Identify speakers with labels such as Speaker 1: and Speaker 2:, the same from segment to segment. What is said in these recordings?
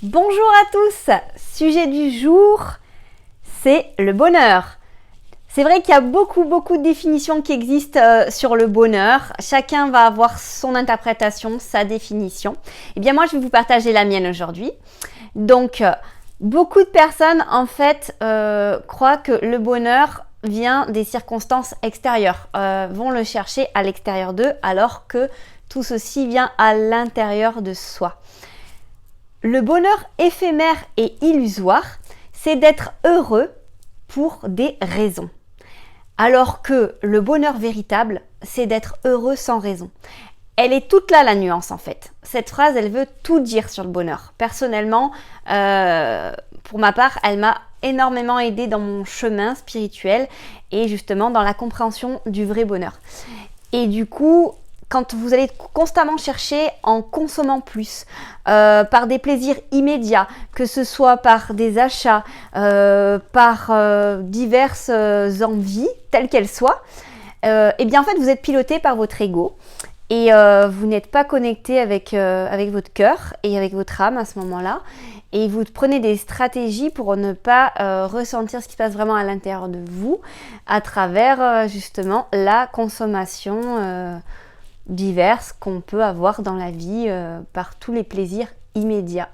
Speaker 1: Bonjour à tous, sujet du jour, c'est le bonheur. C'est vrai qu'il y a beaucoup de définitions qui existent sur le bonheur. Chacun va avoir son interprétation, sa définition. Eh bien moi, je vais vous partager la mienne aujourd'hui. Donc, beaucoup de personnes en fait croient que le bonheur vient des circonstances extérieures, vont le chercher à l'extérieur d'eux alors que tout ceci vient à l'intérieur de soi. Le bonheur éphémère et illusoire, c'est d'être heureux pour des raisons. Alors que le bonheur véritable, c'est d'être heureux sans raison. Elle est toute là la nuance en fait. Cette phrase, elle veut tout dire sur le bonheur. Personnellement, pour ma part, elle m'a énormément aidée dans mon chemin spirituel et justement dans la compréhension du vrai bonheur. Et du coup, quand vous allez constamment chercher en consommant plus, par des plaisirs immédiats, que ce soit par des achats, par diverses envies, telles qu'elles soient, et bien en fait vous êtes piloté par votre ego et vous n'êtes pas connecté avec votre cœur et avec votre âme à ce moment-là. Et vous prenez des stratégies pour ne pas ressentir ce qui se passe vraiment à l'intérieur de vous à travers justement la consommation diverses qu'on peut avoir dans la vie par tous les plaisirs immédiats.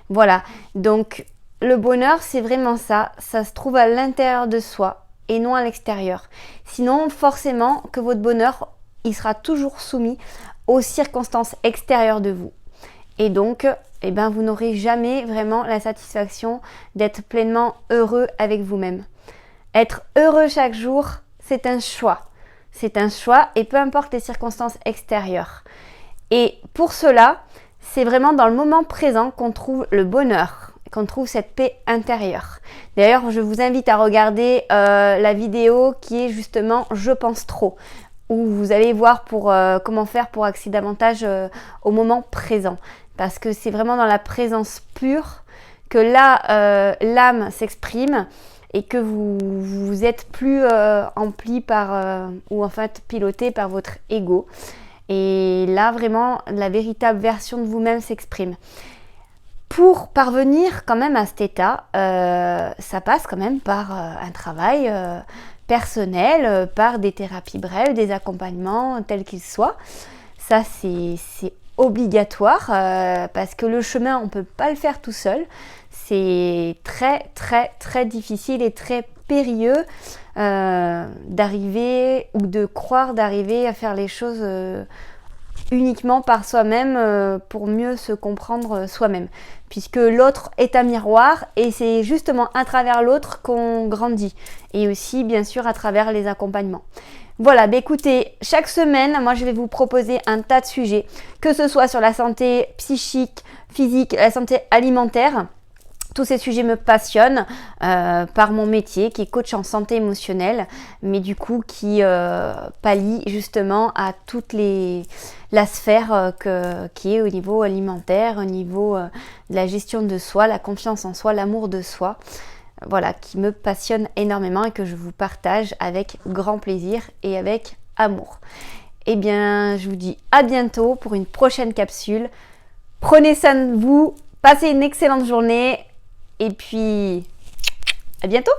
Speaker 1: Voilà, donc le bonheur c'est vraiment ça se trouve à l'intérieur de soi et non à l'extérieur. Sinon forcément que votre bonheur il sera toujours soumis aux circonstances extérieures de vous. Et donc eh ben, vous n'aurez jamais vraiment la satisfaction d'être pleinement heureux avec vous-même. Être heureux chaque jour, c'est un choix. C'est un choix et peu importe les circonstances extérieures. Et pour cela, c'est vraiment dans le moment présent qu'on trouve le bonheur, qu'on trouve cette paix intérieure. D'ailleurs, je vous invite à regarder la vidéo qui est justement « Je pense trop » où vous allez voir comment faire pour accéder davantage au moment présent. Parce que c'est vraiment dans la présence pure que là, l'âme s'exprime et que vous êtes plus empli par ou en fait piloté par votre ego. Et là vraiment la véritable version de vous-même s'exprime. Pour parvenir quand même à cet état, ça passe quand même par un travail personnel, par des thérapies brèves, des accompagnements tels qu'ils soient. Ça c'est obligatoire parce que le chemin on ne peut pas le faire tout seul. C'est très difficile et très périlleux d'arriver ou de croire d'arriver à faire les choses uniquement par soi-même pour mieux se comprendre soi-même. Puisque l'autre est un miroir et c'est justement à travers l'autre qu'on grandit. Et aussi bien sûr à travers les accompagnements. Voilà, bah écoutez, chaque semaine, moi je vais vous proposer un tas de sujets, que ce soit sur la santé psychique, physique, la santé alimentaire. Tous ces sujets me passionnent par mon métier qui est coach en santé émotionnelle, mais du coup qui pallie justement à toute la sphère qui est au niveau alimentaire, au niveau de la gestion de soi, la confiance en soi, l'amour de soi. Voilà, qui me passionne énormément et que je vous partage avec grand plaisir et avec amour. Eh bien, je vous dis à bientôt pour une prochaine capsule. Prenez soin de vous, passez une excellente journée et puis à bientôt!